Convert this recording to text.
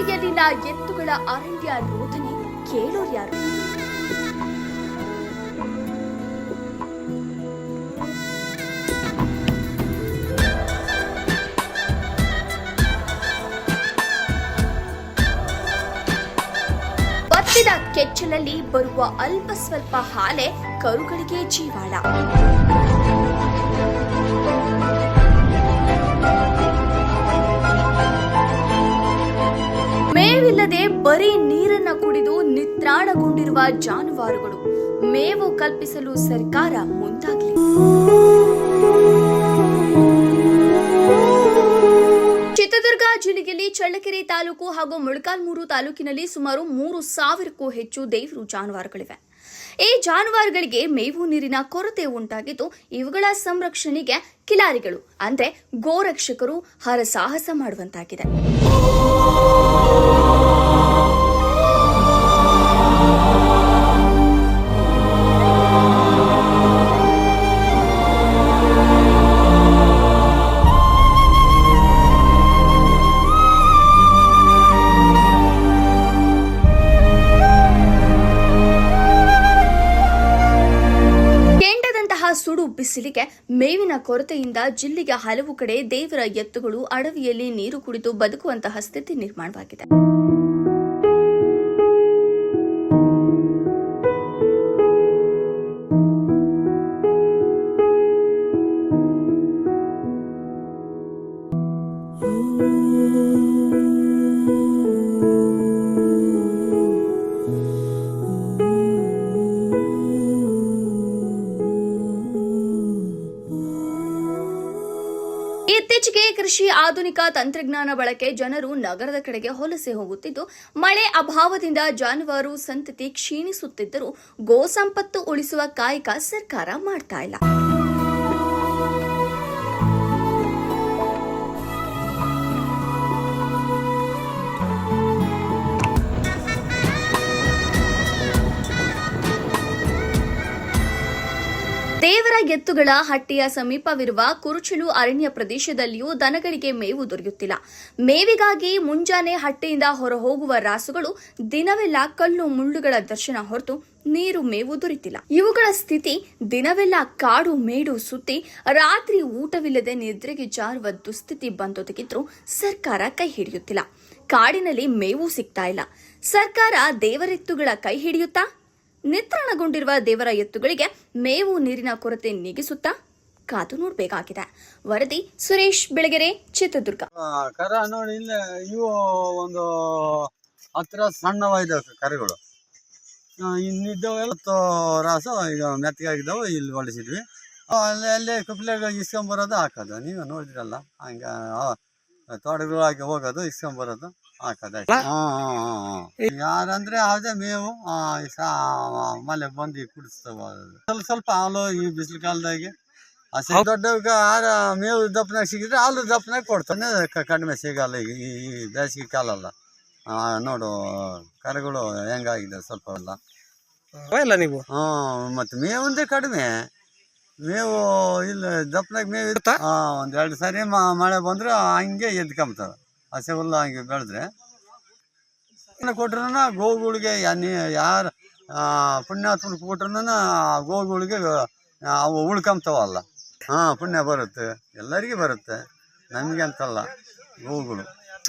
ಜಿಲ್ಲೆಯಲ್ಲಿನ ಎತ್ತುಗಳ ಅರಣ್ಯ ರೋಧನೆ ಕೇಳೋರ್ಯಾರು? ಬತ್ತಿದ ಕೆಚ್ಚಲಲ್ಲಿ ಬರುವ ಅಲ್ಪ ಸ್ವಲ್ಪ ಹಾಲೆ ಕರುಗಳಿಗೆ ಜೀವಾಳ. ಮೇವಿಲ್ಲದೆ ಬರೀ ನೀರನ್ನ ಕುಡಿದು ನಿತ್ರಾಣಗೊಂಡಿರುವ ಜಾನುವಾರುಗಳು. ಮೇವು ಕಲ್ಪಿಸಲು ಸರ್ಕಾರ ಮುಂದಾಗಲಿ. ಚಿತ್ರದುರ್ಗ ಜಿಲ್ಲೆಯಲ್ಲಿ ಚಳ್ಳಕೆರೆ ತಾಲೂಕು ಹಾಗೂ ಮೊಳಕಾಲ್ಮೂರು ತಾಲೂಕಿನಲ್ಲಿ ಸುಮಾರು 3,000ಕ್ಕೂ ಹೆಚ್ಚು ದೇವರು ಜಾನುವಾರುಗಳಿವೆ. ಈ ಜಾನುವಾರುಗಳಿಗೆ ಮೇವು ನೀರಿನ ಕೊರತೆ ಉಂಟಾಗಿದ್ದು, ಇವುಗಳ ಸಂರಕ್ಷಣೆಗೆ ಕಿಲಾರಿಗಳು ಅಂದ್ರೆ ಗೋರಕ್ಷಕರು ಹರಸಾಹಸ ಮಾಡುವಂತಾಗಿದೆ. ಸುಡು ಬಿಸಿಲಿಗೆ ಮೇವಿನ ಕೊರತೆಯಿಂದ ಜಿಲ್ಲೆಯ ಹಲವು ಕಡೆ ದೇವರ ಎತ್ತುಗಳು ಅಡವಿಯಲ್ಲಿ ನೀರು ಕುಡಿದು ಬದುಕುವಂತಹ ಸ್ಥಿತಿ ನಿರ್ಮಾಣವಾಗಿದೆ. ಇತ್ತೀಚೆಗೆ ಕೃಷಿ ಆಧುನಿಕ ತಂತ್ರಜ್ಞಾನ ಬಳಕೆ ಜನರು ನಗರದ ಕಡೆಗೆ ವಲಸೆ ಹೋಗುತ್ತಿದ್ದು, ಮಳೆ ಅಭಾವದಿಂದ ಜಾನುವಾರು ಸಂತತಿ ಕ್ಷೀಣಿಸುತ್ತಿದ್ದರೂ ಗೋ ಸಂಪತ್ತು ಉಳಿಸುವ ಕಾಯಕ ಸರ್ಕಾರ ಮಾಡ್ತಾ ಇಲ್ಲ. ದೇವರ ಎತ್ತುಗಳ ಹಟ್ಟಿಯ ಸಮೀಪವಿರುವ ಕುರುಚಲು ಅರಣ್ಯ ಪ್ರದೇಶದಲ್ಲಿಯೂ ದನಗಳಿಗೆ ಮೇವು ದೊರೆಯುತ್ತಿಲ್ಲ. ಮೇವಿಗಾಗಿ ಮುಂಜಾನೆ ಹಟ್ಟಿಯಿಂದ ಹೊರಹೋಗುವ ರಾಸುಗಳು ದಿನವೆಲ್ಲ ಕಲ್ಲು ಮುಳ್ಳುಗಳ ದರ್ಶನ ಹೊರತು ನೀರು ಮೇವು ದೊರೆತಿಲ್ಲ. ಇವುಗಳ ಸ್ಥಿತಿ ದಿನವೆಲ್ಲ ಕಾಡು ಮೇಡು ಸುತ್ತಿ ರಾತ್ರಿ ಊಟವಿಲ್ಲದೆ ನಿದ್ರೆಗೆ ಜಾರುವ ದುಸ್ಥಿತಿ ಬಂದೊದಗಿದ್ರೂ ಸರ್ಕಾರ ಕೈ ಹಿಡಿಯುತ್ತಿಲ್ಲ. ಕಾಡಿನಲ್ಲಿ ಮೇವು ಸಿಗ್ತಾ ಇಲ್ಲ. ಸರ್ಕಾರ ದೇವರೆತ್ತುಗಳ ಕೈ ಹಿಡಿಯುತ್ತಾ? ನಿತ್ರಾಣಗೊಂಡಿರುವ ದೇವರ ಎತ್ತುಗಳಿಗೆ ಮೇವು ನೀರಿನ ಕೊರತೆ ನೀಗಿಸುತ್ತಾ? ಕಾದು ನೋಡಬೇಕಾಗಿದೆ. ವರದಿ ಸುರೇಶ್ ಬೆಳಗೆರೆ, ಚಿತ್ರದುರ್ಗ. ಕರ ನೋಡಿ, ಇಲ್ಲ ಇವು ಒಂದು ಹತ್ರ ಸಣ್ಣವಾಗಿದ್ದಾವೆ ಕರೆಗಳು. ಇನ್ನಿದ್ದವೆಲ್ಲ ರಾಸು ಈಗ ಮೆತ್ತಗಾಗಿದ್ದಾವೆ. ಇಲ್ಲಿ ಹೊಲಿಸಿದ್ವಿ. ಅಲ್ಲೇ ಕುಪ್ಲೆಗೆ ಇಸ್ಕೊಂಬರೋದು ಹಾಕೋದು. ನೀವು ನೋಡಿದ್ರಲ್ಲ, ಹಂಗ ತೋಟಗಳಾಗಿ ಹೋಗೋದು, ಇಸ್ಕೊಂಬರೋದು, ಹಾಕೋದು. ಯಾರಂದ್ರೆ ಅದೇ ಮೇವು ಮಲೆ ಬಂದು ಕುಡಿಸ್ತಾವ. ಸ್ವಲ್ಪ ಹಾಲು ಈ ಬಿಸಿಲು ಕಾಲದಾಗೆ ದೊಡ್ಡ ಮೇವು ದಪ್ಪನಾಗ ಸಿಗಿದ್ರೆ ಹಾಲು ದಪ್ಪನಾಗ ಕೊಡ್ತಾನೆ. ಕಡಿಮೆ ಸಿಗಲ್ಲ ಈ ಬೇಸಿಗೆ ಕಾಲಲ್ಲ. ನೋಡು ಕರೆಗಳು ಹೆಂಗಾಗಿದೆ ಸ್ವಲ್ಪ ಎಲ್ಲ ನೀವು. ಮತ್ತೆ ಮೇವಂದೇ ಕಡಿಮೆ. ಮೇವು ಇಲ್ಲ ದಪ್ಪನಾಗ ಮೇವು ಇರ್ತಾ. 1-2 ಸಾರಿ ಮಳೆ ಬಂದ್ರೆ ಹಂಗೆ ಎದ್ಕೊಂಬತ್ತದ. ಹಸೆ ಹುಲ್ಲು ಹಂಗೆ ಬೆಳೆದ್ರೆ ಕೊಟ್ರೂ ಗೋವುಗಳಿಗೆ ಯಾರು ಪುಣ್ಯಾತ್ಮನ ಕೊಟ್ರೂ ಗೋವುಗಳಿಗೆ ಅವು ಉಳ್ಕೊಂಬತ್ತವಲ್ಲ. ಪುಣ್ಯ ಬರುತ್ತೆ, ಎಲ್ಲರಿಗೂ ಬರುತ್ತೆ, ನಮಗೆ ಅಂತಲ್ಲ. ಗೋವುಗಳು